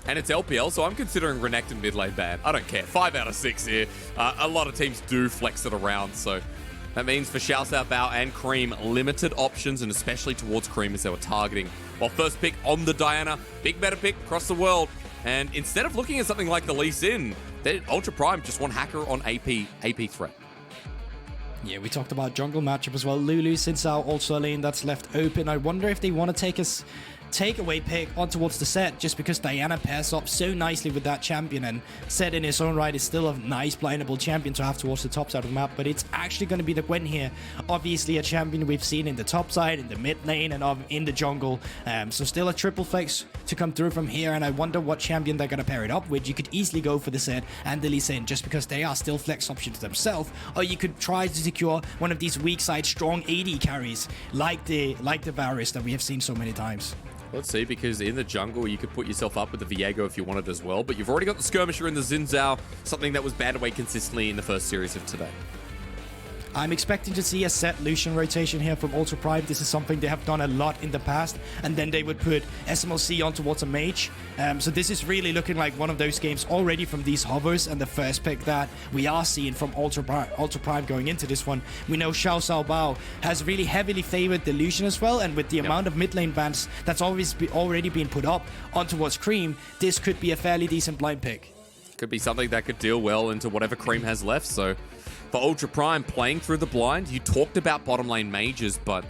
And it's LPL, so I'm considering Renekton mid lane ban. I don't care. 5 out of 6 here. A lot of teams do flex it around, so that means for ShiauC, Bao, and Creme, limited options, and especially towards Creme as they were targeting. While first pick on the Diana, big meta pick across the world. And instead of looking at something like the Lee Sin, Ultra Prime just want Hacker on AP threat. Yeah, we talked about jungle matchup as well. Lulu, Xin Zhao, also a lane that's left open. I wonder if they want to take us takeaway pick on towards the Sett, just because Diana pairs up so nicely with that champion, and Sett in his own right is still a nice blindable champion to have towards the top side of the map, but it's actually going to be the Gwen here. Obviously a champion we've seen in the top side, in the mid lane, and in the jungle, so still a triple flex to come through from here, and I wonder what champion they're going to pair it up with. You could easily go for the Sett and the Lee Sin just because they are still flex options themselves, or you could try to secure one of these weak side strong AD carries like the Varus that we have seen so many times. Let's see, because in the jungle, you could put yourself up with the Viego if you wanted as well, but you've already got the Skirmisher and the Xin Zhao, something that was banned away consistently in the first series of today. I'm expecting to see a Sett Lucian rotation here from Ultra Prime. This is something they have done a lot in the past, and then they would put Smlz on towards a mage. So this is really looking like one of those games already from these hovers, and the first pick that we are seeing from Ultra Prime going into this one. We know ShiauC has really heavily favored the Lucian as well, and with the amount of mid lane bans that's already been put up on towards Creme, this could be a fairly decent blind pick. Could be something that could deal well into whatever Creme has left, so for Ultra Prime, playing through the blind, you talked about bottom lane mages, but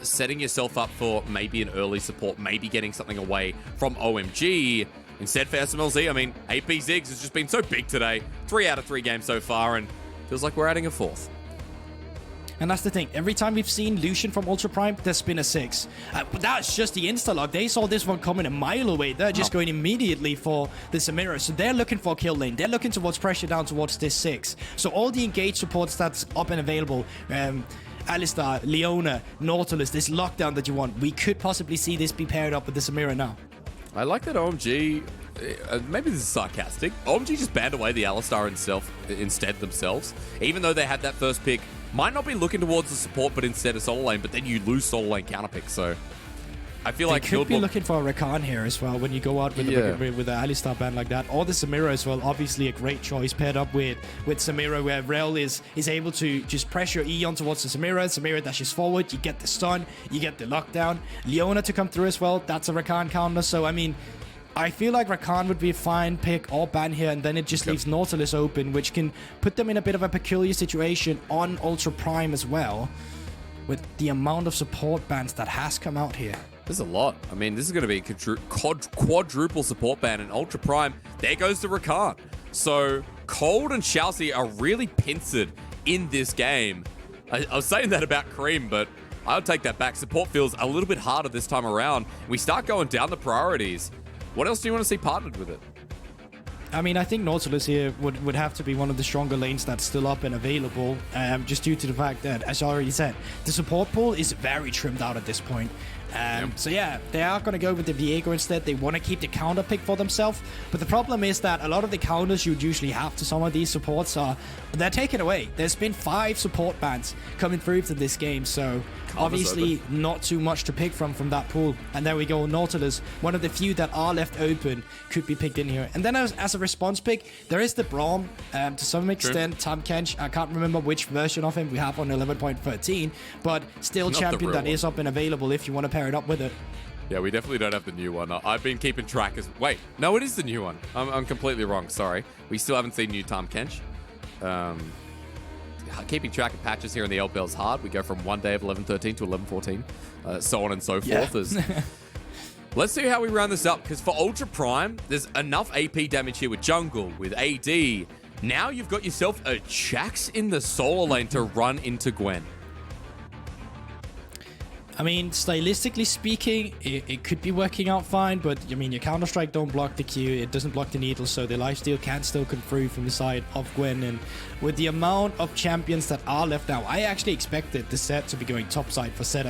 setting yourself up for maybe an early support, maybe getting something away from OMG. Instead for Smlz, I mean, ADC Ziggs has just been so big today. 3 out of 3 games so far, and feels like we're adding a 4th. And that's the thing. Every time we've seen Lucian from Ultra Prime, there's been a 6. But that's just the insta-lock. They saw this one coming a mile away. They're just going immediately for the Samira. So they're looking for a kill lane. They're looking towards pressure down towards this 6. So all the engaged supports that's up and available, Alistar, Leona, Nautilus, this lockdown that you want, we could possibly see this be paired up with the Samira now. I like that OMG, maybe this is sarcastic, OMG just banned away the Alistar instead themselves, even though they had that first pick. Might not be looking towards the support, but instead a solo lane, but then you lose solo lane counter pick, so I feel like could be looking for a Rakan here as well when you go out with the Alistar ban like that, or the Samira as well. Obviously a great choice paired up with Samira, where Rel is able to just pressure Eon towards the Samira dashes forward, you get the stun, you get the lockdown, Leona to come through as well, that's a Rakan counter. So I mean, I feel like Rakan would be a fine pick or ban here, and then it just leaves Nautilus open, which can put them in a bit of a peculiar situation on Ultra Prime as well, with the amount of support bans that has come out here. There's a lot. I mean, this is going to be a quadruple support ban in Ultra Prime. There goes the Rakan. So Cold and ShiauC are really pincered in this game. I was saying that about Creme, but I'll take that back. Support feels a little bit harder this time around. We start going down the priorities. What else do you want to see partnered with it? I mean, I think Nautilus here would have to be one of the stronger lanes that's still up and available, just due to the fact that, as I already said, the support pool is very trimmed out at this point. So yeah, they are going to go with the Viego instead. They want to keep the counter pick for themselves, but the problem is that a lot of the counters you'd usually have to some of these supports they're taken away. There's been 5 support bans coming through to this game, so obviously not too much to pick from that pool. And there we go, Nautilus, one of the few that are left open, could be picked in here. And then as a response pick, there is the Braum, to some extent, Tahm Kench. I can't remember which version of him we have on 11.13, but still champion that is up and available if you want to pair it up with it. Yeah, we definitely don't have the new one. I've been keeping track wait, no, it is the new one. I'm completely wrong, sorry. We still haven't seen new Tahm Kench. Keeping track of patches here in the LPL is hard. We go from one day of 11.13 to 11.14, so on and so forth. Let's see how we round this up, because for Ultra Prime, there's enough AP damage here with jungle, with AD. Now you've got yourself a Jax in the solo lane to run into Gwen. I mean, stylistically speaking, it could be working out fine, but I mean, your Counter-Strike don't block the Q, it doesn't block the needle, so the lifesteal can still come through from the side of Gwen. And with the amount of champions that are left now, I actually expected the Sett to be going topside for Sett,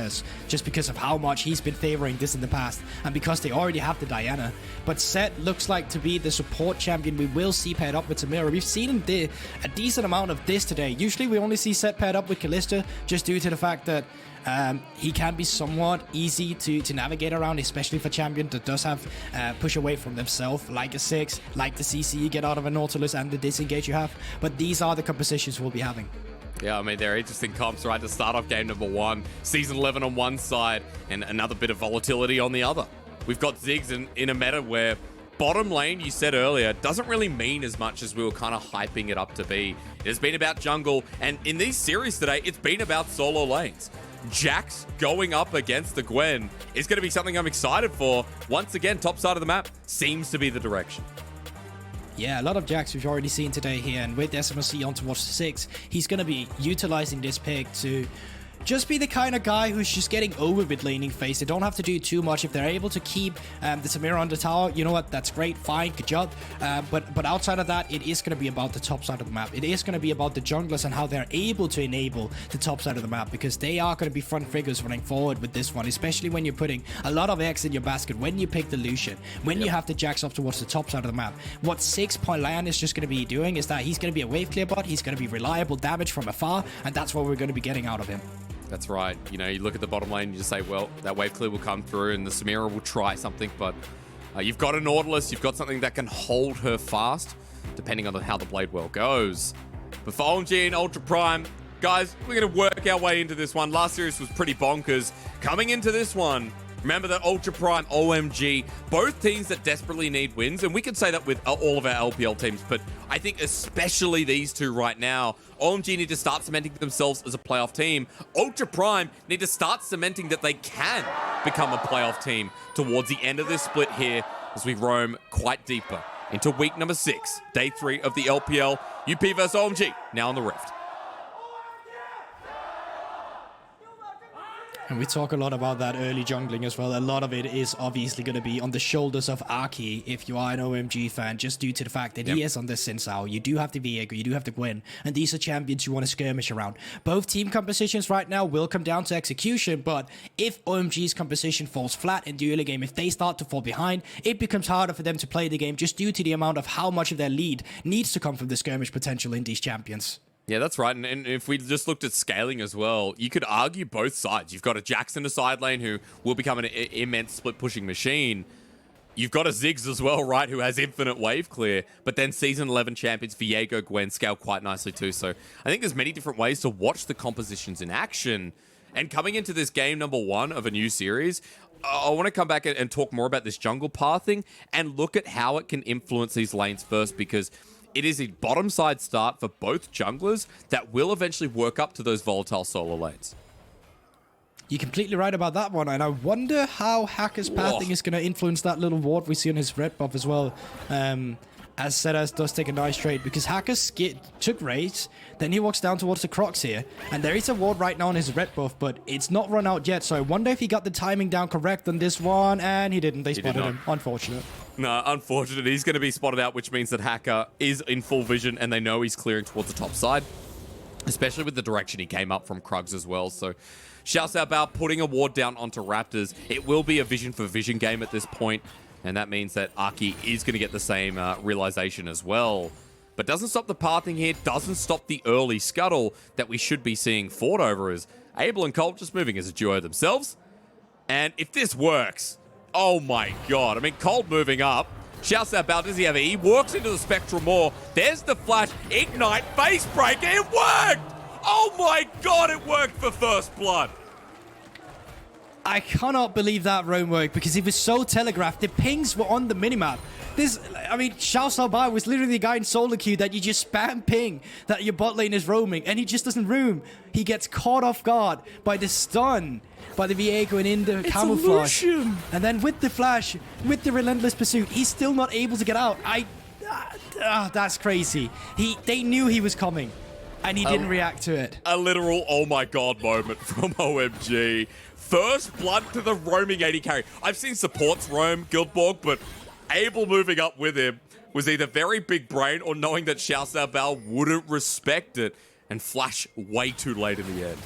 just because of how much he's been favoring this in the past, and because they already have the Diana. But Sett looks like to be the support champion we will see paired up with Samira. We've seen a decent amount of this today. Usually we only see Sett paired up with Kalista, just due to the fact that he can be somewhat easy to navigate around, especially for champion that does have push away from themselves, like a Ziggs, like the CC you get out of a Nautilus and the disengage you have. But these are the compositions we'll be having. Yeah, I mean, they're interesting comps, right? To start off game number 1, Season 11 on one side, and another bit of volatility on the other. We've got Ziggs in a meta where bottom lane, you said earlier, doesn't really mean as much as we were kind of hyping it up to be. It has been about jungle, and in these series today, it's been about solo lanes. Jax going up against the Gwen is going to be something I'm excited for. Once again, top side of the map seems to be the direction. Yeah, a lot of Jax we've already seen today here, and with SMLC on towards the 6, he's going to be utilizing this pick to just be the kind of guy who's just getting over with laning phase. They don't have to do too much. If they're able to keep the Samira on the tower, you know what? That's great. Fine. Good job. But outside of that, it is going to be about the top side of the map. It is going to be about the junglers and how they're able to enable the top side of the map, because they are going to be front figures running forward with this one, especially when you're putting a lot of eggs in your basket, when you pick the Lucian, when you have the Jax up towards the top side of the map. What 6 Point Lion is just going to be doing is that he's going to be a wave clear bot. He's going to be reliable damage from afar, and that's what we're going to be getting out of him. That's right. You know, you look at the bottom lane, you just say, well, that wave clear will come through and the Samira will try something, but you've got a Nautilus, you've got something that can hold her fast, depending on how the Blade Well goes. But for OMG and Ultra Prime, guys, we're going to work our way into this one. Last series was pretty bonkers. Coming into this one, remember that Ultra Prime, OMG, both teams that desperately need wins, and we could say that with all of our LPL teams, but I think especially these two right now. OMG need to start cementing themselves as a playoff team. Ultra Prime need to start cementing that they can become a playoff team towards the end of this split here as we roam quite deeper into week number 6, day 3 of the LPL. UP vs OMG, now on the Rift. And we talk a lot about that early jungling as well. A lot of it is obviously going to be on the shoulders of Aki if you are an OMG fan, just due to the fact that he is on the Xin Zhao. You do have the Viego, you do have the Gwen, and these are champions you want to skirmish around. Both team compositions right now will come down to execution, but if OMG's composition falls flat in the early game, if they start to fall behind, it becomes harder for them to play the game just due to the amount of how much of their lead needs to come from the skirmish potential in these champions. Yeah, that's right. And if we just looked at scaling as well, you could argue both sides. You've got a Jax in the side lane who will become an immense split-pushing machine. You've got a Ziggs as well, right, who has infinite wave clear. But then Season 11 champions Viego, Gwen scale quite nicely too. So I think there's many different ways to watch the compositions in action. And coming into this game number 1 of a new series, I want to come back and talk more about this jungle pathing and look at how it can influence these lanes first, because it is a bottom side start for both junglers that will eventually work up to those volatile solo lanes. You're completely right about that one, and I wonder how Hacker's pathing is going to influence that little ward we see on his red buff as well. As Sett does take a nice trade, because Hacker took raids, then he walks down towards the Crocs here, and there is a ward right now on his red buff, but it's not run out yet, so I wonder if he got the timing down correct on this one, and he didn't. They spotted him. Unfortunate. No, unfortunate. He's going to be spotted out, which means that Hacker is in full vision, and they know he's clearing towards the top side, especially with the direction he came up from Krugs as well. So shouts out about putting a ward down onto Raptors. It will be a vision for vision game at this point, and that means that Aki is going to get the same realization as well. But doesn't stop the pathing here, doesn't stop the early scuttle that we should be seeing fought over, as Abel and Colt just moving as a duo themselves. And if this works, oh my god. I mean, Colt moving up. Shouts out about, does he have it? He walks into the Spectral Maw. There's the flash. Ignite, face breaker. It worked! Oh my god, it worked for first blood. I cannot believe that roam worked, because it was so telegraphed. The pings were on the minimap. I mean, ShiauC was literally the guy in solo queue that you just spam ping that your bot lane is roaming, and he just doesn't roam. He gets caught off guard by the stun, by the Viego and in the camouflage. Lucian. And then with the flash, with the relentless pursuit, he's still not able to get out. That's crazy. They knew he was coming, and he didn't react to it. A literal oh my god moment from OMG. First blood to the roaming AD carry. I've seen supports roam Guldborg, but Abel moving up with him was either very big brain or knowing that ShiauC wouldn't respect it and flash way too late in the end.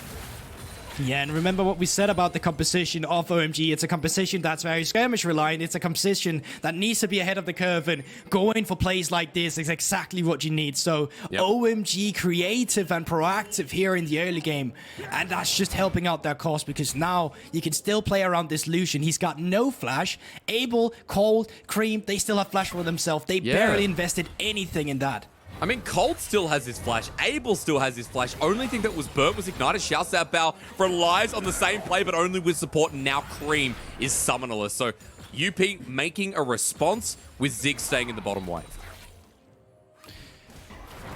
Yeah, and remember what we said about the composition of OMG. It's a composition that's very skirmish reliant. It's a composition that needs to be ahead of the curve, and going for plays like this is exactly what you need. So OMG creative and proactive here in the early game, and that's just helping out their cause, because now you can still play around this Lucian. He's got no flash. Abel, Cold, Creme, they still have flash for themselves. They barely invested anything in that. I mean, Cold still has his flash. Abel still has his flash. Only thing that was burnt was Ignited. ShiauC relies on the same play, but only with support. And now Creme is summonerless. So UP making a response with Ziggs staying in the bottom wave.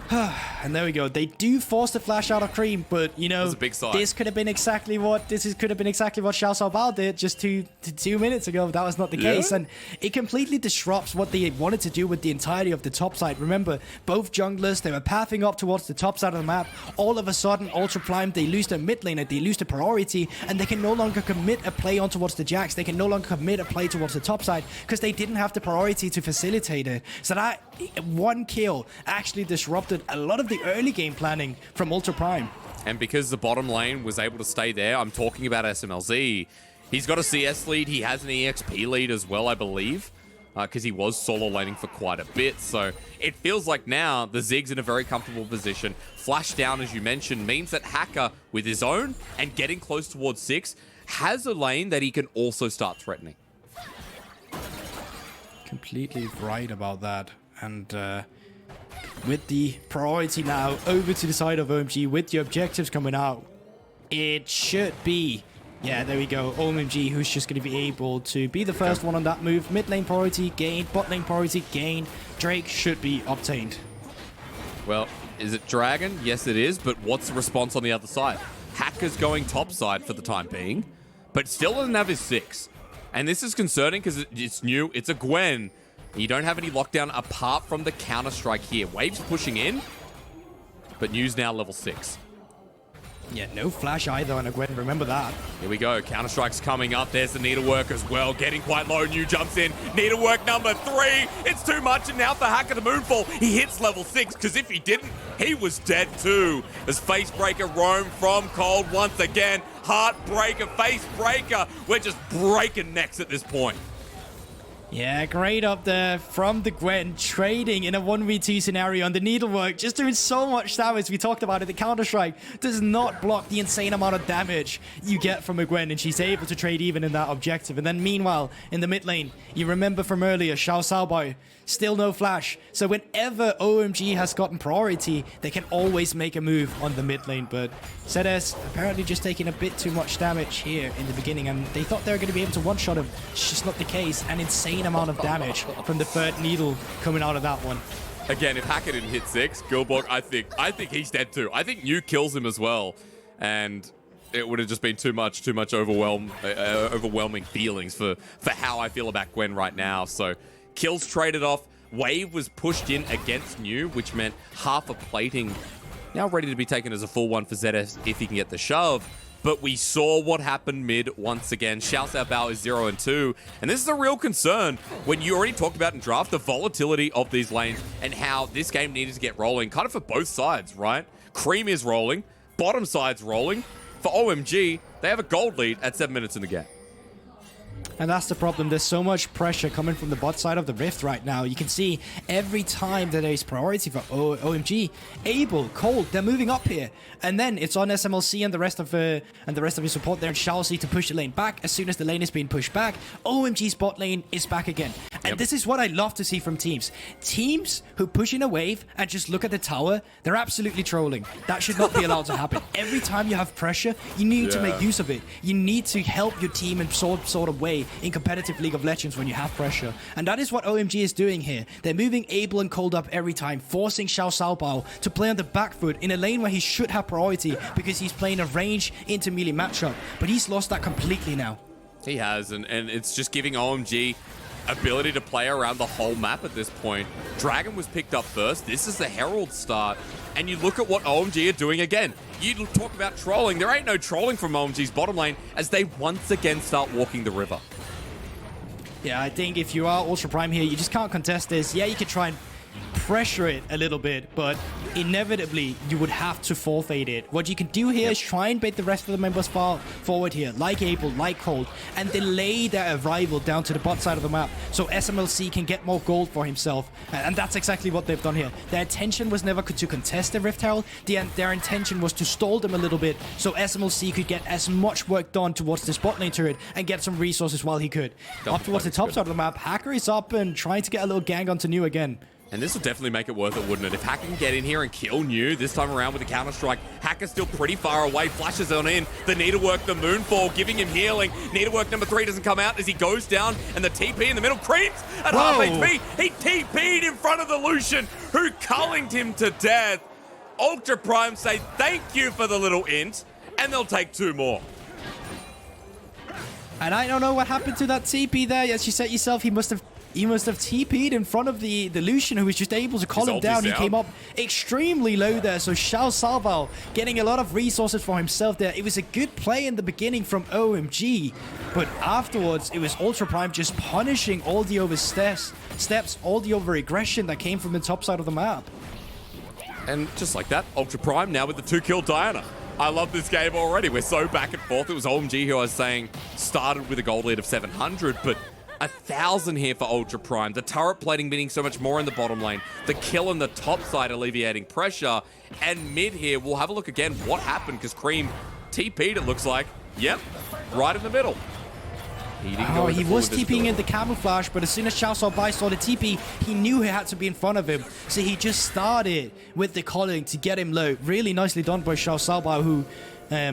And there we go. They do force the flash out of Creme, but you know, this could have been exactly what ShiauC did just two minutes ago. That was not the case, and it completely disrupts what they wanted to do with the entirety of the top side. Remember, both junglers, they were pathing up towards the top side of the map. All of a sudden, Ultra Prime, they lose their mid laner, they lose the priority, and they can no longer commit a play on towards the Jax. They can no longer commit a play towards the top side because they didn't have the priority to facilitate it. So that one kill actually disrupted a lot of the early game planning from Ultra Prime. And because the bottom lane was able to stay there, I'm talking about Smlz. He's got a CS lead. He has an EXP lead as well, I believe, because he was solo laning for quite a bit. So it feels like now the Ziggs in a very comfortable position. Flash down, as you mentioned, means that Hacker, with his own and getting close towards 6, has a lane that he can also start threatening. Completely right about that. And with the priority now over to the side of OMG, with the objectives coming out, it should be, yeah, there we go, OMG, who's just going to be able to be the first one on that move. Mid lane priority gained, bot lane priority gained. Drake should be obtained. Well, is it Dragon? Yes, it is, but what's the response on the other side? Hacker's going top side for the time being, but still doesn't have his 6. And this is concerning because it's new. It's a Gwen. You don't have any lockdown apart from the counter-strike here. Wave's pushing in, but New's now level 6. Yeah, no flash either on a Gwen, remember that. Here we go, counter-strike's coming up. There's the needlework as well, getting quite low. New jumps in, needlework number 3. It's too much, and now for Hacker to Moonfall, he hits level 6, because if he didn't, he was dead too. As Facebreaker roam from Cold once again. Heartbreaker, Facebreaker. We're just breaking necks at this point. Yeah, great up there from the Gwen, trading in a 1v2 scenario on the needlework, just doing so much damage. We talked about it, the Counter-Strike does not block the insane amount of damage you get from a Gwen, and she's able to trade even in that objective. And then meanwhile, in the mid lane, you remember from earlier, ShiauC, still no flash. So whenever OMG has gotten priority, they can always make a move on the mid lane. But Sett apparently just taking a bit too much damage here in the beginning, and they thought they were going to be able to one-shot him. It's just not the case. An insane amount of damage from the third needle coming out of that one. Again, if Hacker didn't hit 6, Guldborg, I think he's dead too. I think New kills him as well, and it would have just been too much overwhelming feelings for how I feel about Gwen right now. So kills traded off. Wave was pushed in against New, which meant half a plating now ready to be taken as a full one for ZS if he can get the shove. But we saw what happened mid once again. ShiauC is 0-2. And this is a real concern when you already talked about in draft the volatility of these lanes and how this game needed to get rolling, kind of for both sides, right? Creme is rolling, bottom side's rolling. For OMG, they have a gold lead at 7 minutes in the game. And that's the problem. There's so much pressure coming from the bot side of the Rift right now. You can see every time that there's priority for OMG, Abel, Cold, they're moving up here. And then it's on Smlz and the rest of his support there in ShiauC to push the lane back. As soon as the lane is being pushed back, OMG's bot lane is back again. And this is what I love to see from teams. Teams who push in a wave and just look at the tower, they're absolutely trolling. That should not be allowed to happen. Every time you have pressure, you need to make use of it. You need to help your team in some sort of way in competitive League of Legends when you have pressure. And that is what OMG is doing here. They're moving Abel and Cold up every time, forcing ShiauC to play on the back foot in a lane where he should have priority because he's playing a range into melee matchup. But he's lost that completely now. He has, and it's just giving OMG ability to play around the whole map at this point. Dragon was picked up first. This is the Herald start. And you look at what OMG are doing again. You talk about trolling. There ain't no trolling from OMG's bottom lane as they once again start walking the river. Yeah, I think if you are Ultra Prime here, you just can't contest this. Yeah, you could try and pressure it a little bit, but inevitably you would have to forfeit it. What you can do here is try and bait the rest of the members forward here, like Abel, like Cold, and delay their arrival down to the bot side of the map so Smlz can get more gold for himself. And that's exactly what they've done here. Their intention was never to contest the Rift Herald. Their intention was to stall them a little bit so Smlz could get as much work done towards this bot lane turret and get some resources while he could. Up towards the top side of the map, Hacker is up and trying to get a little gang onto New again. And this will definitely make it worth it, wouldn't it? If Hacker can get in here and kill New this time around with a counter-strike, Hacker's still pretty far away, flashes on in. The needlework, the moonfall, giving him healing. Needlework number 3 doesn't come out as he goes down, and the TP in the middle. Creeps at half HP. He TP'd in front of the Lucian, who cullinged him to death. Ultra Prime say thank you for the little int, and they'll take 2 more. And I don't know what happened to that TP there. As you said yourself, he must have TP'd in front of the Lucian, who was just able to call him down. He came up extremely low there. So ShiauC getting a lot of resources for himself there. It was a good play in the beginning from OMG, but afterwards it was Ultra Prime just punishing all the oversteps, all the over-aggression that came from the top side of the map. And just like that, Ultra Prime now with the 2-kill Diana. I love this game already. We're so back and forth. It was OMG who I was saying started with a gold lead of 700, but 1,000 here for Ultra Prime. The turret plating meaning so much more in the bottom lane. The kill on the top side alleviating pressure. And mid here, we'll have a look again what happened, because Creme TP'd, it looks like. Yep, right in the middle. He was TPing in the camouflage, but as soon as ShiauC saw the TP, he knew he had to be in front of him. So he just started with the calling to get him low. Really nicely done by ShiauC, who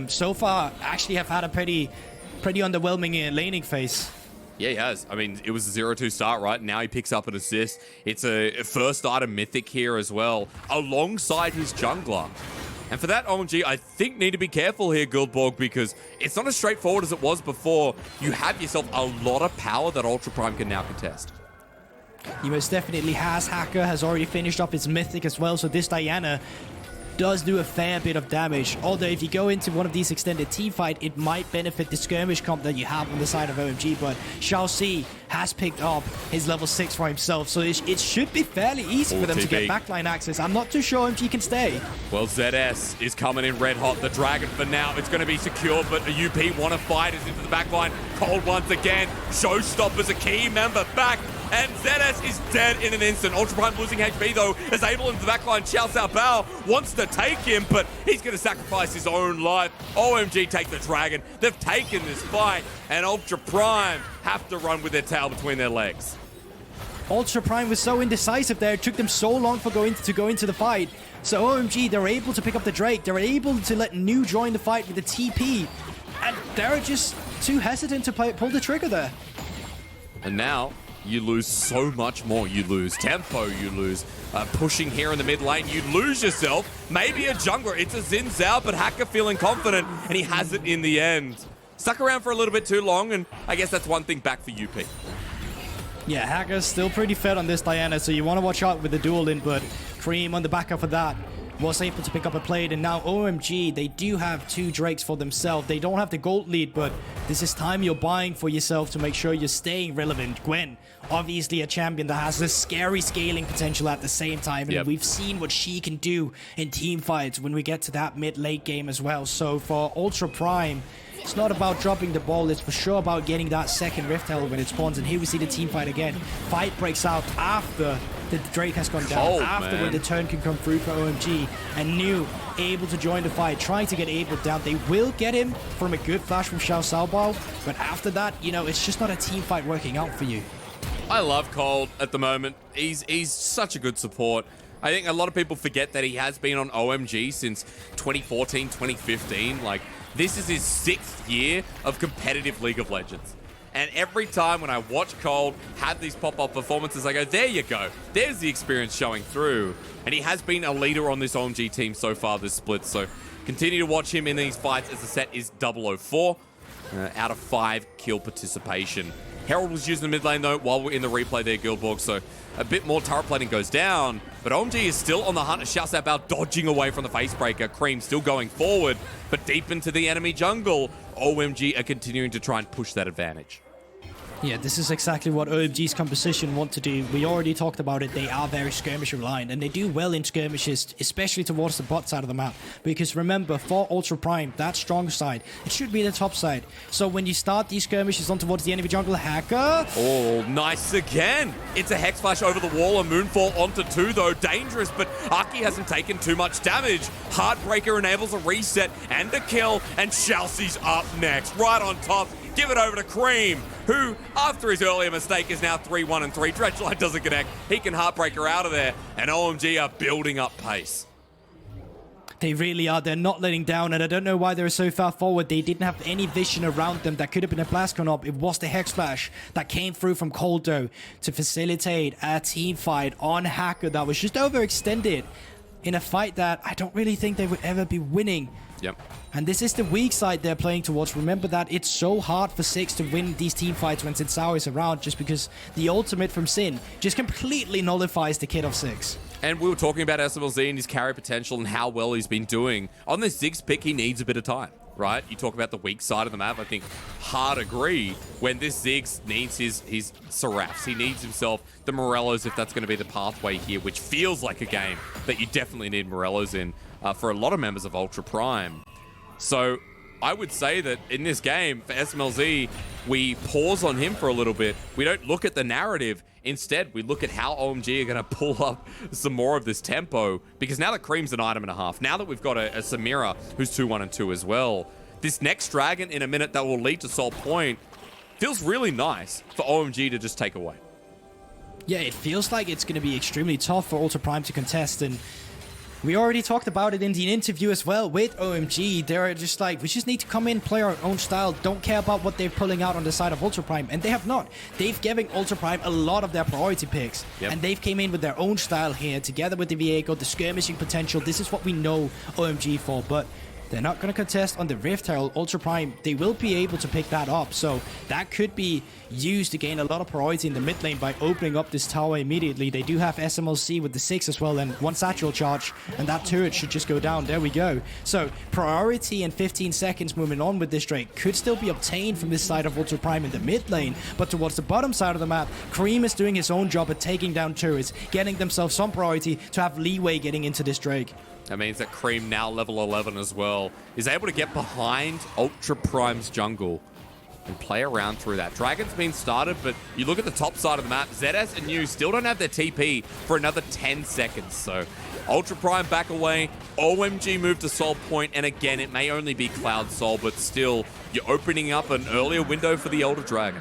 so far actually have had a pretty underwhelming laning phase. Yeah, he has. I mean, it was a 0-2 start, right? Now he picks up an assist. It's a first item mythic here as well, alongside his jungler. And for that, OMG, I think need to be careful here, Guldborg, because it's not as straightforward as it was before. You have yourself a lot of power that Ultra Prime can now contest. He most definitely has. Hacker has already finished off his mythic as well, so this Diana does do a fair bit of damage. Although if you go into one of these extended team fight, it might benefit the skirmish comp that you have on the side of OMG, but ShiauC has picked up his level 6 for himself, so it should be fairly easy for them to get backline access. I'm not too sure OMG can stay. Well, ZS is coming in red hot. The Dragon for now, it's going to be secure, but a UP want to fight is into the backline. Cold once again. Showstopper's a key member back. And ZS is dead in an instant. Ultra Prime losing HP though, as Abel into the backline. ShiauC wants to take him, but he's going to sacrifice his own life. OMG take the Dragon. They've taken this fight, and Ultra Prime have to run with their tail between their legs. Ultra Prime was so indecisive there. It took them so long to go into the fight. So OMG, they're able to pick up the Drake. They're able to let New join the fight with the TP. And they're just too hesitant to pull the trigger there. And now you lose so much more. You lose tempo, you lose pushing here in the mid lane, you lose yourself. Maybe a jungler, it's a Xin Zhao, but Hacker feeling confident, and he has it in the end. Stuck around for a little bit too long, and I guess that's one thing back for UP. Yeah, Hacker's still pretty fed on this Diana, so you want to watch out with the duel in, but Creme on the back of that was able to pick up a plate, and now OMG, they do have 2 Drakes for themselves. They don't have the gold lead, but this is time you're buying for yourself to make sure you're staying relevant. Gwen, obviously a champion that has a scary scaling potential at the same time, and we've seen what she can do in team fights when we get to that mid-late game as well. So for Ultra Prime, it's not about dropping the ball, it's for sure about getting that second Rift Herald when it spawns, and here we see the team fight again. Fight breaks out after the Drake has gone down, when the turn can come through for OMG, and New able to join the fight, trying to get Abel down. They will get him from a good flash from ShiauC, but after that, you know, it's just not a team fight working out for you. I love Cold at the moment. He's such a good support. I think a lot of people forget that he has been on OMG since 2014, 2015. Like, this is his 6th year of competitive League of Legends. And every time when I watch Cold have these pop-up performances, I go, there you go. There's the experience showing through. And he has been a leader on this OMG team so far this split. So continue to watch him in these fights as the Sett is 004 out of 5 kill participation. Herald was using the mid lane though while we're in the replay there, Guldborg. So a bit more turret plating goes down. But OMG is still on the hunt. ShiauC dodging away from the facebreaker. Creme still going forward, but deep into the enemy jungle. OMG are continuing to try and push that advantage. Yeah, this is exactly what OMG's composition want to do. We already talked about it. They are very skirmish reliant, and they do well in skirmishes, especially towards the bot side of the map. Because remember, for Ultra Prime, that strong side, it should be the top side. So when you start these skirmishes on towards the enemy jungle, Hacker... Oh, nice again. It's a Hex Flash over the wall, a Moonfall onto 2, though. Dangerous, but Aki hasn't taken too much damage. Heartbreaker enables a reset and a kill, and ShiauC's up next, right on top. Give it over to Creme, who, after his earlier mistake, is now 3-1-3. Dredgeline doesn't connect. He can Heartbreaker out of there, and OMG are building up pace. They really are. They're not letting down, and I don't know why they're so far forward. They didn't have any vision around them. That could have been a Blastcon up. It was the Hex Flash that came through from Coldo to facilitate a team fight on Hacker that was just overextended in a fight that I don't really think they would ever be winning. Yep. And this is the weak side they're playing towards. Remember that it's so hard for Ziggs to win these team fights when Xin Zhao is around, just because the ultimate from Xin just completely nullifies the kit of Ziggs. And we were talking about Smlz and his carry potential and how well he's been doing. On this Ziggs pick, he needs a bit of time, right? You talk about the weak side of the map. I think hard agree when this Ziggs needs his Seraphs. He needs himself the Morellos if that's going to be the pathway here, which feels like a game that you definitely need Morellos in for a lot of members of Ultra Prime. So I would say that in this game, for Smlz, we pause on him for a little bit. We don't look at the narrative. Instead, we look at how OMG are going to pull up some more of this tempo, because now that Creme's an item and a half, now that we've got a Samira who's 2-1-2 as well, this next Dragon in a minute that will lead to Soul Point feels really nice for OMG to just take away. Yeah, it feels like it's going to be extremely tough for Ultra Prime to contest, and we already talked about it in the interview as well with OMG. They're just like, we just need to come in, play our own style, don't care about what they're pulling out on the side of Ultra Prime. And they have not. They've given Ultra Prime a lot of their priority picks. Yep. And they've came in with their own style here, together with the Viego, the skirmishing potential. This is what we know OMG for. But they're not going to contest on the Rift Herald. Ultra Prime, they will be able to pick that up. So that could be used to gain a lot of priority in the mid lane by opening up this tower immediately. They do have Smlz with the Ziggs as well, and one satchel charge, and that turret should just go down. There we go. So priority and 15 seconds moving on with this Drake could still be obtained from this side of Ultra Prime in the mid lane, but towards the bottom side of the map, Creme is doing his own job at taking down turrets, getting themselves some priority to have leeway getting into this Drake. That means that Creme, now level 11 as well, is able to get behind Ultra Prime's jungle and play around through that. Dragon's been started, but you look at the top side of the map, ZS and Yu still don't have their TP for another 10 seconds. So Ultra Prime back away, OMG move to Soul Point, and again, it may only be Cloud Soul, but still, you're opening up an earlier window for the Elder Dragon.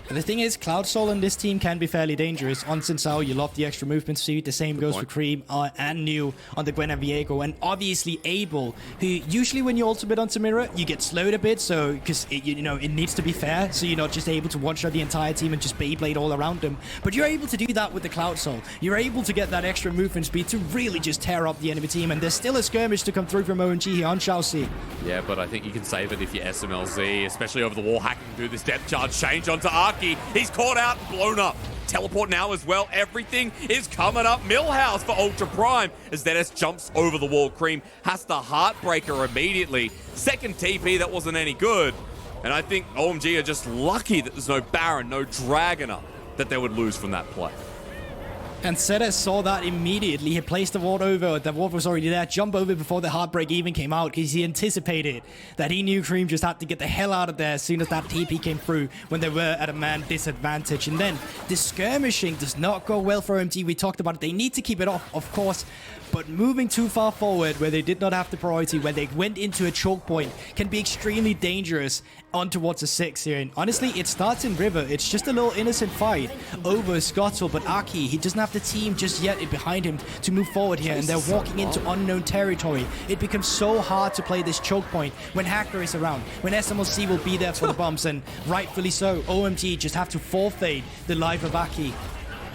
The thing is, Cloud Soul in this team can be fairly dangerous. On Xin Zhao, you love the extra movement speed. The same goes for Creme and New on the Gwen and Viego. And obviously Abel, who usually when you ultimate on Samira, you get slowed a bit, so because it needs to be fair, so you're not just able to one-shot the entire team and just Beyblade all around them. But you're able to do that with the Cloud Soul. You're able to get that extra movement speed to really just tear up the enemy team. And there's still a skirmish to come through from OMG here on ShiauC. Yeah, but I think you can save it if you're Smlz, especially over the wall, hacking through this depth charge change onto Arky. He's caught out and blown up. Teleport now as well. Everything is coming up Millhouse for Ultra Prime as ZS jumps over the wall. Creme has the Heartbreaker immediately. Second TP that wasn't any good. And I think OMG are just lucky that there's no Baron, no Dragon up that they would lose from that play. And Sett saw that immediately. He placed the ward over. The ward was already there. Jump over before the Heartbreak even came out, because he anticipated that he knew Creme just had to get the hell out of there as soon as that TP came through when they were at a man disadvantage. And then the skirmishing does not go well for OMG. We talked about it. They need to keep it off, of course. But moving too far forward where they did not have the priority, where they went into a choke point, can be extremely dangerous on towards a 6 here. And honestly, it starts in River. It's just a little innocent fight over Scottle, but Aki, he doesn't have the team just yet behind him to move forward here, and they're walking into unknown territory. It becomes so hard to play this choke point when Hacker is around, when Smlz will be there for the bumps, and rightfully so, OMG just have to forfeit the life of Aki.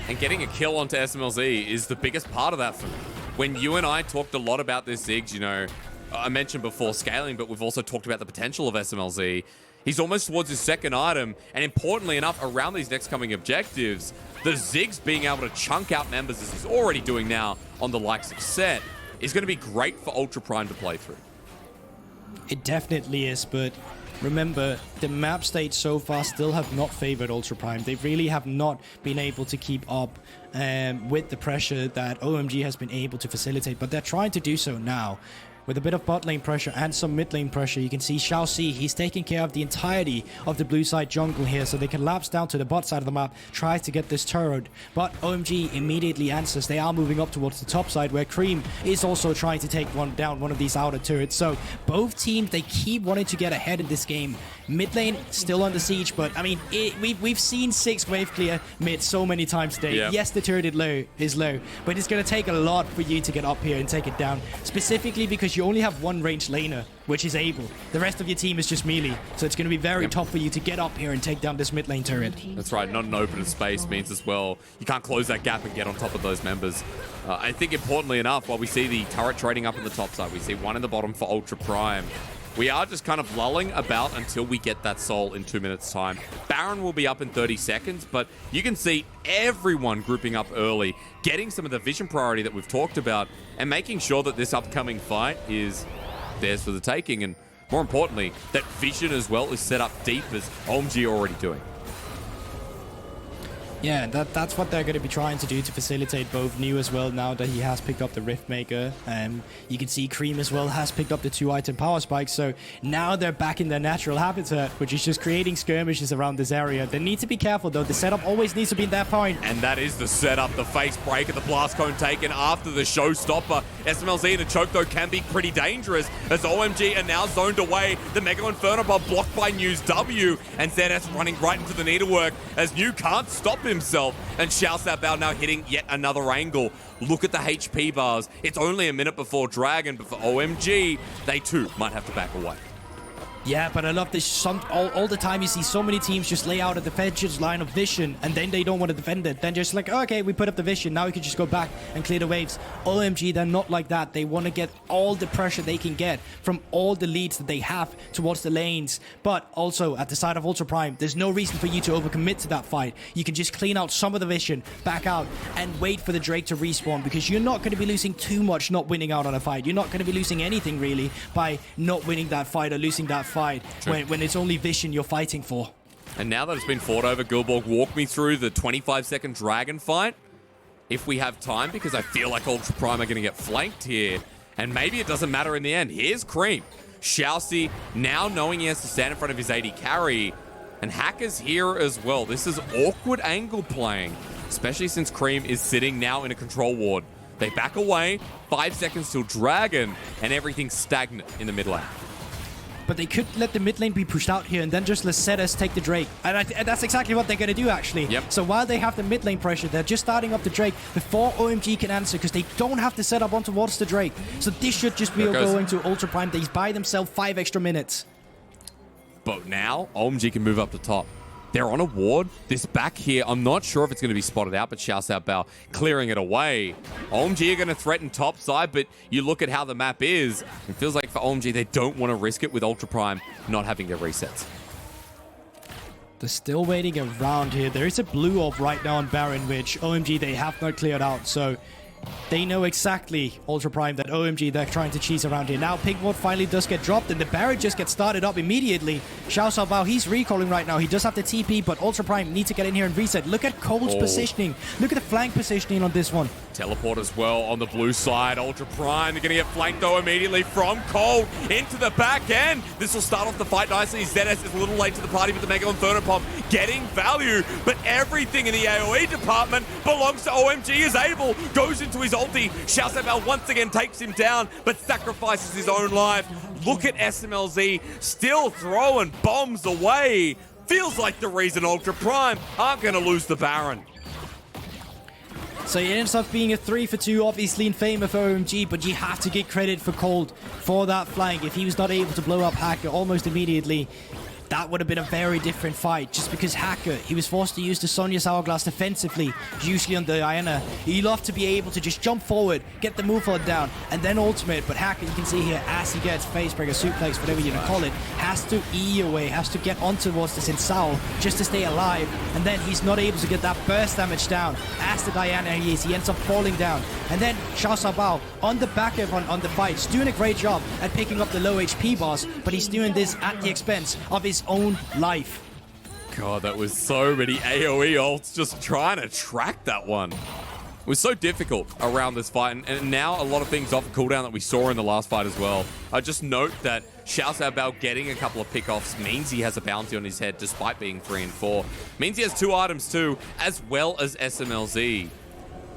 And getting a kill onto Smlz is the biggest part of that for me. When you and I talked a lot about this Ziggs, you know, I mentioned before scaling, but we've also talked about the potential of Smlz. He's almost towards his second item, and importantly enough, around these next coming objectives, the Ziggs being able to chunk out members, as he's already doing now on the likes of Sett, is going to be great for Ultra Prime to play through. It definitely is, but remember, the map state so far still have not favored Ultra Prime. They really have not been able to keep up with the pressure that OMG has been able to facilitate, but they're trying to do so now. With a bit of bot lane pressure and some mid lane pressure, you can see ShiauC, he's taking care of the entirety of the blue side jungle here, so they can lapse down to the bot side of the map, try to get this turret. But OMG immediately answers. They are moving up towards the top side, where Creme is also trying to take down one of these outer turrets. So both teams, they keep wanting to get ahead in this game. Mid lane still under siege, but I mean, we've seen 6 wave clear mid so many times today. Yeah. Yes, the turret is low, but it's going to take a lot for you to get up here and take it down, specifically because you only have one ranged laner, which is Abel. The rest of your team is just melee, so it's going to be very tough for you to get up here and take down this mid lane turret. That's right, not an open space means as well you can't close that gap and get on top of those members. I think importantly enough, while we see the turret trading up on the top side, we see one in the bottom for Ultra Prime. We are just kind of lulling about until we get that soul in 2 minutes time. Baron will be up in 30 seconds, but you can see everyone grouping up early, getting some of the vision priority that we've talked about, and making sure that this upcoming fight is theirs for the taking. And more importantly, that vision as well is set up deep as OMG are already doing. Yeah, that's what they're going to be trying to do to facilitate both New as well, now that he has picked up the Rift Maker. You can see Creme as well has picked up the 2-item power spike, so now they're back in their natural habitat, which is just creating skirmishes around this area. They need to be careful though, the setup always needs to be in that point. And that is the setup, the face break and the blast cone taken after the showstopper. Smlz and a choke though can be pretty dangerous as OMG are now zoned away. The Mega Inferno Bomb blocked by New's W, and ZS running right into the needlework as New can't stop himself, and ShiauC now hitting yet another angle. Look at the HP bars. It's only a minute before Dragon, but for OMG, they too might have to back away. Yeah, but I love this. All the time you see so many teams just lay out a defensive line of vision, and then they don't want to defend it. Then just like, okay, we put up the vision. Now we can just go back and clear the waves. OMG, they're not like that. They want to get all the pressure they can get from all the leads that they have towards the lanes. But also, at the side of Ultra Prime, there's no reason for you to overcommit to that fight. You can just clean out some of the vision, back out, and wait for the Drake to respawn, because you're not going to be losing too much not winning out on a fight. You're not going to be losing anything, really, by not winning that fight or losing that fight when it's only vision you're fighting for. And now that it's been fought over, Guldborg, walk me through the 25-second Dragon fight, if we have time, because I feel like Ultra Prime are going to get flanked here, and maybe it doesn't matter in the end. Here's Creme. ShiauC now knowing he has to stand in front of his AD carry, and Hacker's here as well. This is awkward angle playing, especially since Creme is sitting now in a control ward. They back away, 5 seconds till Dragon, and everything's stagnant in the mid lane. But they could let the mid lane be pushed out here and then just let Sett take the Drake. And that's exactly what they're going to do, actually. Yep. So while they have the mid lane pressure, they're just starting up the Drake before OMG can answer, because they don't have to set up on towards the Drake. So this should just be going to Ultra Prime. They buy themselves 5 extra minutes. But now, OMG can move up the top. They're on a ward. This back here, I'm not sure if it's going to be spotted out, but ShiauC clearing it away. OMG are going to threaten top side, but you look at how the map is, it feels like for OMG, they don't want to risk it with Ultra Prime not having their resets. They're still waiting around here. There is a blue orb right now on Baron, which OMG, they have not cleared out, so they know exactly, Ultra Prime, that OMG, they're trying to cheese around here. Now, Pink Ward finally does get dropped, and the Baron just gets started up immediately. ShiauC, he's recalling right now. He does have the TP, but Ultra Prime needs to get in here and reset. Look at Cold's positioning. Look at the flank positioning on this one. Teleport as well on the blue side. Ultra Prime, they're going to get flanked, though, immediately from Cold into the back end. This will start off the fight nicely. ZS is a little late to the party with the Mega Inferno Pump getting value, but everything in the AoE department belongs to OMG as Abel goes into his ulti. ShiauC once again takes him down, but sacrifices his own life. Look at Smlz still throwing bombs away. Feels like the reason Ultra Prime aren't going to lose the Baron. So it ends up being a 3-for-2, obviously in favor for OMG, but you have to give credit for Cold for that flank. If he was not able to blow up Hacker almost immediately, that would have been a very different fight. Just because Hacker, he was forced to use the Sonya's Hourglass defensively, usually on the Diana. He loved to be able to just jump forward, get the move hold down, and then ultimate. But Hacker, you can see here, as he gets facebreaker, suplex, whatever you call it, has to E away, has to get on towards the Xin Zhao just to stay alive. And then he's not able to get that burst damage down. As the Diana he is, he ends up falling down. And then ShiauC on the back end on the fight, he's doing a great job at picking up the low HP boss, but he's doing this at the expense of his own life. God, that was so many AoE ults just trying to track that one. It was so difficult around this fight, and now a lot of things off the cooldown that we saw in the last fight as well. I just note that ShiauC getting a couple of pickoffs means he has a bounty on his head despite being 3 and 4. Means he has 2 items too, as well as Smlz.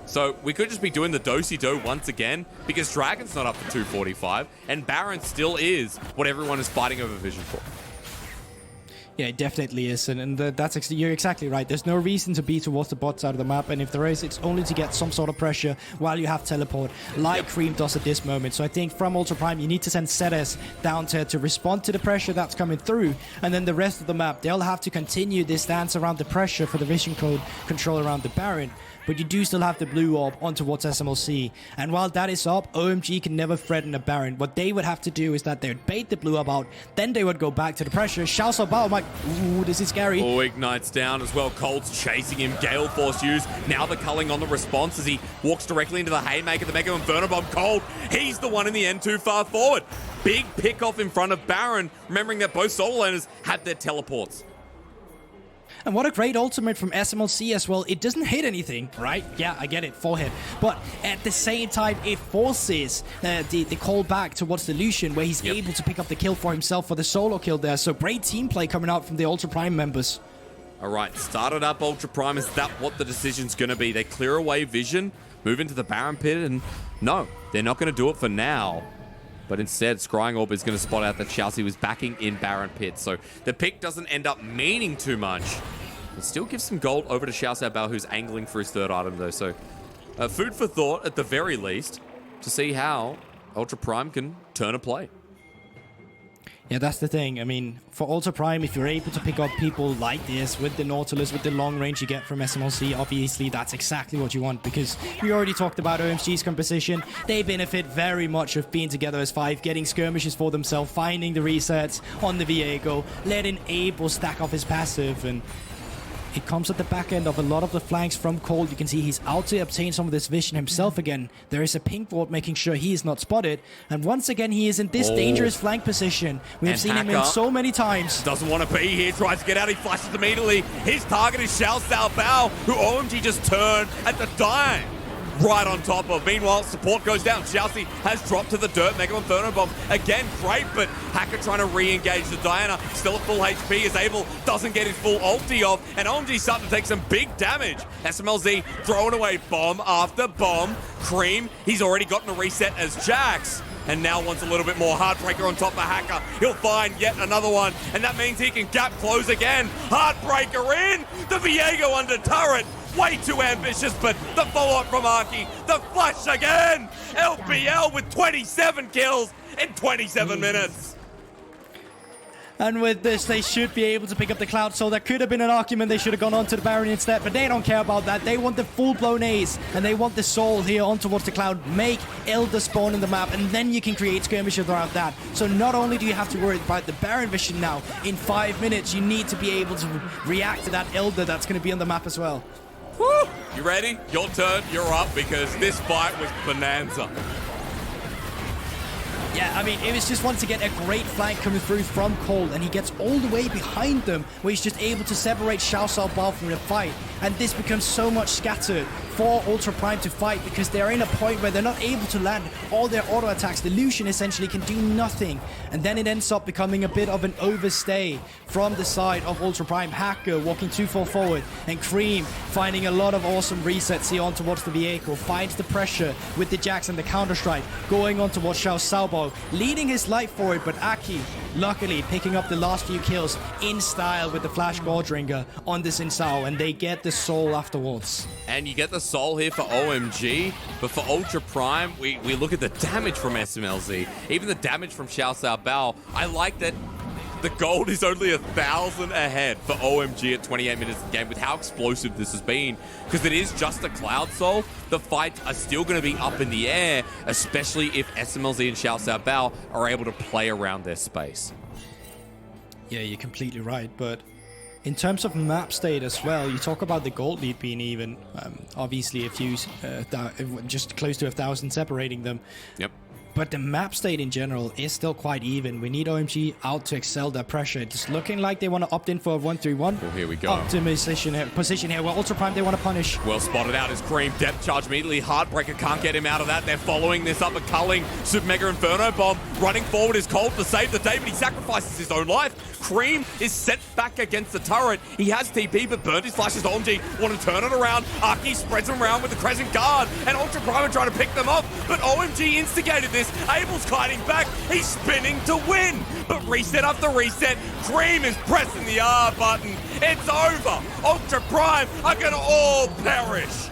So we could just be doing the do-si-do once again, because Dragon's not up to 245, and Baron still is what everyone is fighting over Vision for. Yeah, it definitely is, and you're exactly right. There's no reason to be towards the bot side of the map, and if there is, it's only to get some sort of pressure while you have teleport, like Creme does at this moment. So I think from Ultra Prime, you need to send Sett down to respond to the pressure that's coming through, and then the rest of the map, they'll have to continue this dance around the pressure for the vision code control around the Baron. But you do still have the blue orb on towards Smlz. And while that is up, OMG can never threaten a Baron. What they would have to do is that they would bait the blue orb out, then they would go back to the pressure. ShiauC, I'm like, ooh, this is scary. Oh, Ignite's down as well. Cold's chasing him. Gale Force used. Now the culling on the response as he walks directly into the Haymaker, the Mega Inferno Bomb. Cold, he's the one in the end too far forward. Big pick off in front of Baron, remembering that both solo laners have their teleports. And what a great ultimate from Smlz as well. It doesn't hit anything, right? Yeah, I get it, 4-hit. But at the same time, it forces the call back towards the Lucian, where he's able to pick up the kill for himself for the solo kill there. So great team play coming out from the Ultra Prime members. All right, started up Ultra Prime. Is that what the decision's going to be? They clear away Vision, move into the Baron Pit, and no, they're not going to do it for now. But instead, Scrying Orb is going to spot out that ShiauC was backing in Baron Pit. So the pick doesn't end up meaning too much. It still gives some gold over to ShiauC, who's angling for his 3rd item, though. So food for thought, at the very least, to see how Ultra Prime can turn a play. Yeah, that's the thing. I mean, for Ultra Prime, if you're able to pick up people like this with the Nautilus, with the long range you get from Smlz, obviously that's exactly what you want, because we already talked about OMG's composition. They benefit very much of being together as 5, getting skirmishes for themselves, finding the resets on the Viego, letting Abel stack off his passive, and it comes at the back end of a lot of the flanks from Cold. You can see he's out to obtain some of this vision himself again. There is a pink ward making sure he is not spotted. And once again, he is in this dangerous flank position. We have seen him in so many times. Doesn't want to be here, tries to get out, he flashes immediately. His target is ShiauC, who OMG just turned at the dime. Right on top of. Meanwhile, support goes down. ShiauC has dropped to the dirt. Mega Inferno Bomb. Again, great, but Hacker trying to re-engage the Diana. Still at full HP is able, doesn't get his full ulti off, and OMG starting to take some big damage. Smlz throwing away bomb after bomb. Creme, he's already gotten a reset as Jax, and now wants a little bit more. Heartbreaker on top of Hacker. He'll find yet another one, and that means he can gap close again. Heartbreaker in! The Viego under turret. Way too ambitious, but the follow-up from Arky. The flash again! LPL with 27 kills in 27 minutes. And with this, they should be able to pick up the Cloud Soul. There could have been an argument they should have gone on to the Baron instead, but they don't care about that. They want the full-blown Ace, and they want the Soul here on towards the Cloud. Make Elder spawn in the map, and then you can create skirmishes around that. So not only do you have to worry about the Baron vision now, in 5 minutes, you need to be able to react to that Elder that's going to be on the map as well. Woo! You ready? Your turn, you're up, because this fight was bonanza. Yeah, I mean, it was just once again a great flank coming through from Cold, and he gets all the way behind them, where he's just able to separate ShiauC from the fight. And this becomes so much scattered for Ultra Prime to fight, because they're in a point where they're not able to land all their auto attacks. The Lucian essentially can do nothing, and then it ends up becoming a bit of an overstay from the side of Ultra Prime. Hacker walking too far forward, and Creme finding a lot of awesome resets here on towards the Viego, finds the pressure with the Jax and the counter-strike, going on towards ShiauC, leading his life forward, but Aki luckily picking up the last few kills in style with the Flash Gordringer on the Xin Zhao, and they get the soul afterwards. And you get the soul here for OMG, but for Ultra Prime, we look at the damage from Smlz, even the damage from ShiauC. I like that The gold is only 1,000 ahead for OMG at 28 minutes of the game with how explosive this has been. Because it is just a Cloud Soul, the fights are still going to be up in the air, especially if Smlz and ShiauC are able to play around their space. Yeah, you're completely right, but in terms of map state as well, you talk about the gold lead being even. Obviously, a few, just close to 1,000 separating them. Yep. But the map state in general is still quite even. We need OMG out to excel their pressure. It's looking like they want to opt in for a 1-3-1. Well, here we go. Optimization position here. Well, Ultra Prime, they want to punish. Well spotted out is Creme. Depth charge immediately. Heartbreaker can't get him out of that. They're following this up and culling. Super Mega Inferno Bomb. Running forward is Cold to save the day, but he sacrifices his own life. Creme is set back against the turret. He has TP, but burned his flashes. OMG want to turn it around. Aki spreads him around with the Crescent Guard, and Ultra Prime are trying to pick them up, but OMG instigated this. Abel's kiting back. He's spinning to win, but reset after reset. Creme is pressing the R button. It's over. Ultra Prime are going to all perish.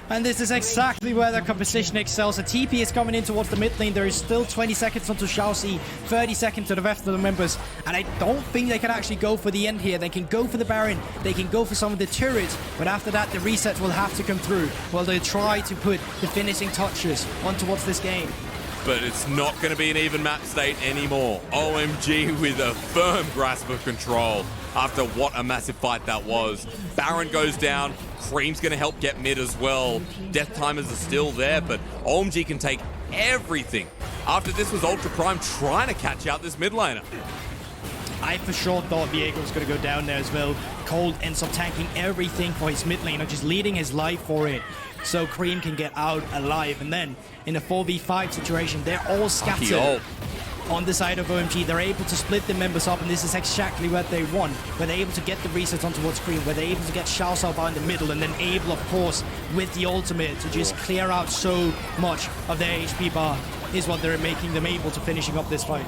And this is exactly where their composition excels. The TP is coming in towards the mid lane. There is still 20 seconds onto ShiauC, 30 seconds to the rest of the members. And I don't think they can actually go for the end here. They can go for the Baron. They can go for some of the turrets. But after that, the resets will have to come through while they try to put the finishing touches on towards this game. But it's not going to be an even map state anymore. OMG with a firm grasp of control after what a massive fight that was. Baron goes down. Creme's going to help get mid as well. Death timers are still there, but OMG can take everything. After this was Ultra Prime trying to catch out this mid laner. I for sure thought Viego was going to go down there as well. Cold ends up tanking everything for his mid laner, just leading his life for it, so Creme can get out alive. And then in a 4v5 situation, they're all scattered on the side of OMG. They're able to split the members up, and this is exactly what they want. Where they're able to get the resets on towards Creme, where they're able to get ShiauC out in the middle, and then able, of course, with the ultimate to just clear out so much of their HP bar is what they're making them able to finishing up this fight.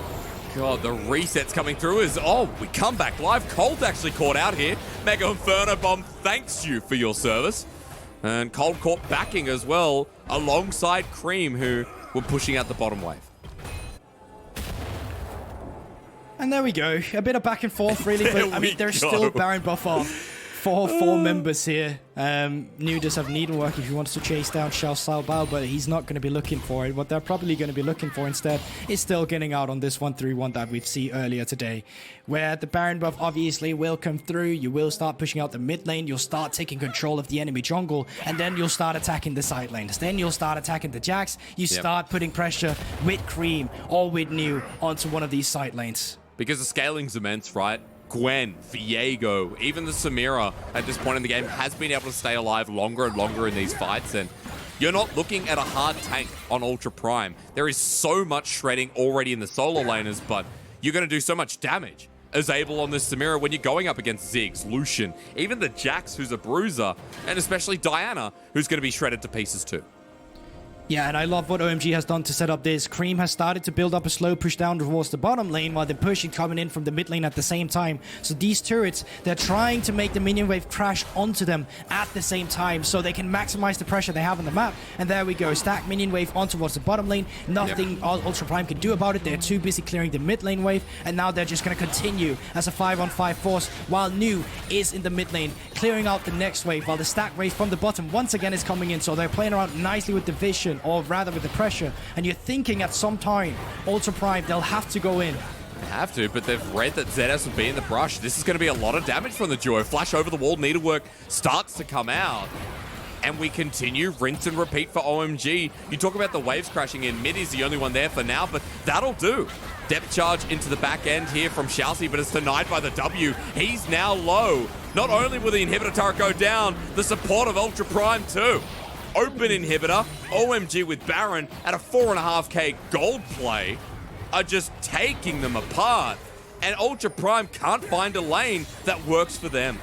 God, the resets coming through is, we come back live. Cold's actually caught out here. Mega Inferno Bomb thanks you for your service. And Cold caught backing as well, alongside Creme, who were pushing out the bottom wave. And there we go. A bit of back and forth, really. But I mean, there's still Baron buff off for 4 members here. New does have Needlework if he wants to chase down ShiauC, but he's not going to be looking for it. What they're probably going to be looking for instead is still getting out on this 1-3-1 that we've seen earlier today, where the Baron buff obviously will come through. You will start pushing out the mid lane. You'll start taking control of the enemy jungle, and then you'll start attacking the side lanes. Then you'll start attacking the Jax. You start putting pressure with Creme or with New onto one of these side lanes. Because the scaling's immense, right? Gwen, Viego, even the Samira at this point in the game has been able to stay alive longer and longer in these fights, and you're not looking at a hard tank on Ultra Prime. There is so much shredding already in the solo laners, but you're going to do so much damage as Abel on this Samira when you're going up against Ziggs, Lucian, even the Jax, who's a bruiser, and especially Diana, who's going to be shredded to pieces too. Yeah, and I love what OMG has done to set up this. Creme has started to build up a slow push down towards the bottom lane while they're pushing coming in from the mid lane at the same time. So these turrets, they're trying to make the minion wave crash onto them at the same time so they can maximize the pressure they have on the map. And there we go. Stack minion wave on towards the bottom lane. Nothing Ultra Prime can do about it. They're too busy clearing the mid lane wave. And now they're just going to continue as a 5-on-5 force while New is in the mid lane, clearing out the next wave while the stack wave from the bottom once again is coming in. So they're playing around nicely with the vision, or rather with the pressure, and you're thinking at some time Ultra Prime, they'll have to go in. They have to, but they've read that ZS will be in the brush. This is going to be a lot of damage from the duo. Flash over the wall, Needlework starts to come out, and we continue rinse and repeat for OMG. You talk about the waves crashing in, mid is the only one there for now, but that'll do. Depth charge into the back end here from ShiauC, but it's denied by the W. He's now low. Not only will the inhibitor turret go down, the support of Ultra Prime too. Open inhibitor, OMG with Baron at a 4.5k gold play are just taking them apart. And Ultra Prime can't find a lane that works for them.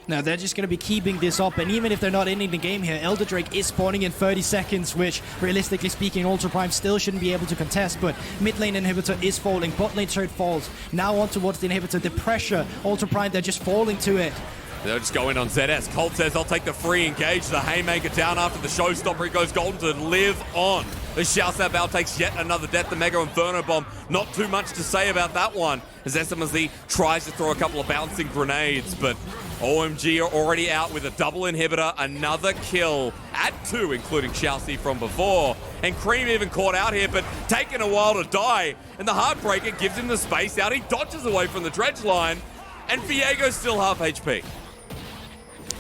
Now they're just going to be keeping this up, and even if they're not ending the game here, Elder Drake is spawning in 30 seconds, which realistically speaking Ultra Prime still shouldn't be able to contest, but mid lane inhibitor is falling, bot lane turret falls, now on towards the inhibitor, the pressure, Ultra Prime, they're just falling to it. They'll just go in on ZS. Colt says, I'll take the free engage. The Haymaker down after the showstopper. He goes golden to live on. The ShiauC takes yet another death. The Mega Inferno Bomb. Not too much to say about that one. As Smlz tries to throw a couple of bouncing grenades, but OMG are already out with a double inhibitor. Another kill at 2, including ShiauC from before. And Creme even caught out here, but taking a while to die. And the Heartbreaker gives him the space out. He dodges away from the dredge line. And Viego's still half HP.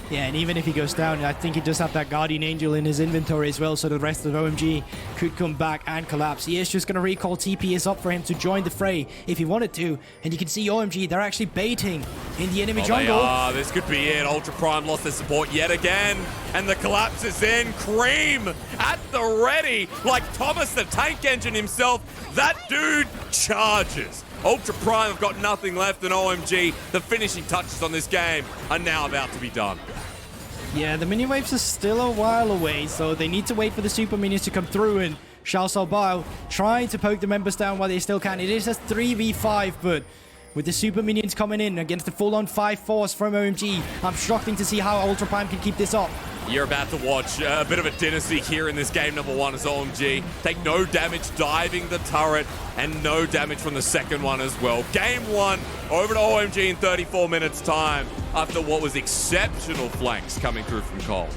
Yeah, and even if he goes down, I think he does have that Guardian Angel in his inventory as well, so the rest of OMG could come back and collapse. He is just going to recall TP is up for him to join the fray if he wanted to. And you can see OMG, they're actually baiting in the enemy jungle. This could be it. Ultra Prime lost their support yet again. And the collapse is in. Creme at the ready, like Thomas the Tank Engine himself. That dude charges. Ultra Prime have got nothing left, and OMG, the finishing touches on this game are now about to be done. Yeah, the mini waves are still a while away, so they need to wait for the super minions to come through, and ShiauC trying to poke the members down while they still can. It is a 3v5, but with the super minions coming in against the full-on 5-force from OMG, I'm struggling to see how Ultra Prime can keep this up. You're about to watch a bit of a dynasty here in this game number 1 as OMG take no damage diving the turret and no damage from the second one as well. Game 1 over to OMG in 34 minutes time after what was exceptional flanks coming through from Cole.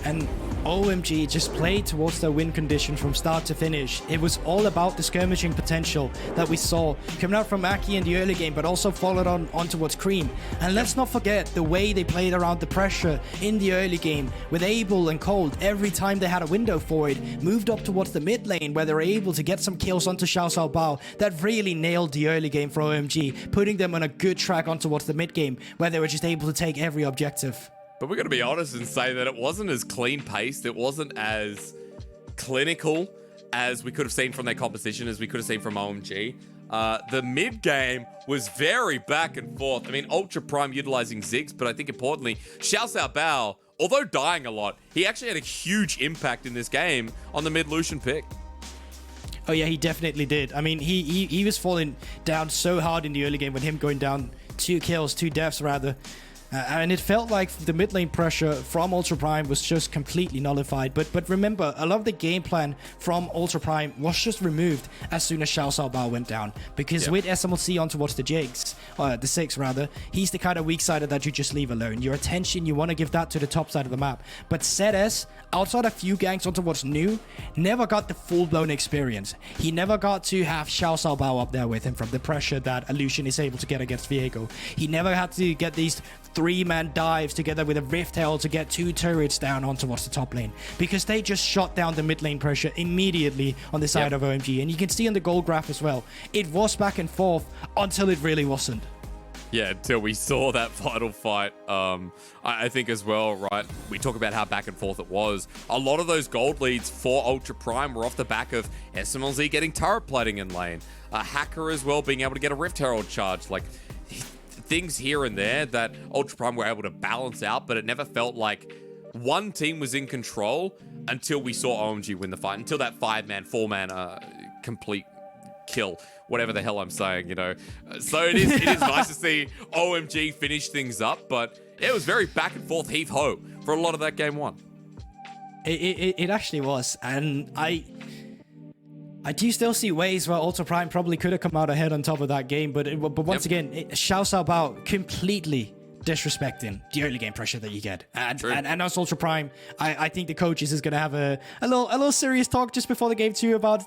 And OMG just played towards their win condition from start to finish. It was all about the skirmishing potential that we saw coming out from Aki in the early game, but also followed on towards Creme. And let's not forget the way they played around the pressure in the early game with Abel and Cold. Every time they had a window for it, moved up towards the mid lane where they were able to get some kills onto ShiauC. That really nailed the early game for OMG, putting them on a good track on towards the mid game where they were just able to take every objective. But we're going to be honest and say that it wasn't as clean-paced, it wasn't as clinical as we could have seen from their composition, as we could have seen from OMG. The mid-game was very back and forth. I mean, Ultra Prime utilizing Ziggs, but I think importantly, ShiauC, although dying a lot, he actually had a huge impact in this game on the mid-Lucian pick. Oh yeah, he definitely did. I mean, he was falling down so hard in the early game with him going down 2 deaths rather. And it felt like the mid lane pressure from Ultra Prime was just completely nullified. But remember, a lot of the game plan from Ultra Prime was just removed as soon as ShiauC went down. Because with Smlz on towards the Ziggs, the 6 rather, he's the kind of weak side that you just leave alone. Your attention, you want to give that to the top side of the map. But Sett, outside a few ganks onto what's new, never got the full-blown experience. He never got to have ShiauC up there with him from the pressure that Lucian is able to get against Viego. He never had to get these 3-man dives together with a Rift Herald to get 2 turrets down onto what's the top lane, because they just shot down the mid lane pressure immediately on the side of OMG. And you can see on the goal graph as well, it was back and forth until it really wasn't. Yeah, until we saw that final fight. I think as well, right, we talk about how back and forth it was. A lot of those gold leads for Ultra Prime were off the back of Smlz getting turret plating in lane. A Hacker as well being able to get a Rift Herald charge. Like, things here and there that Ultra Prime were able to balance out, but it never felt like one team was in control until we saw OMG win the fight, until that 5-man, 4-man complete kill, whatever the hell I'm saying, you know. So it is nice to see OMG finish things up, but it was very back and forth heave-ho for a lot of that game 1. It actually was, and I do still see ways where Ultra Prime probably could have come out ahead on top of that game, but once again, ShiauC completely disrespecting the early game pressure that you get. And as Ultra Prime, I think the coaches is going to have a little serious talk just before the game 2 about,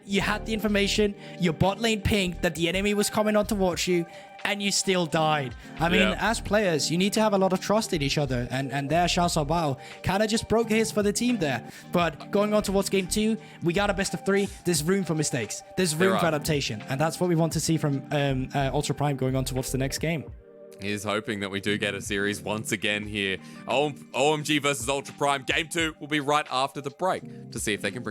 you had the information, your bot lane pinged that the enemy was coming on towards you, and you still died. I mean, as players, you need to have a lot of trust in each other, and there ShiauC kind of just broke his for the team there. But going on towards game 2, we got a best of 3. There's room for mistakes. There's room for adaptation, and that's what we want to see from Ultra Prime going on towards the next game. He's hoping that we do get a series once again here. OMG versus Ultra Prime. Game 2 will be right after the break to see if they can bring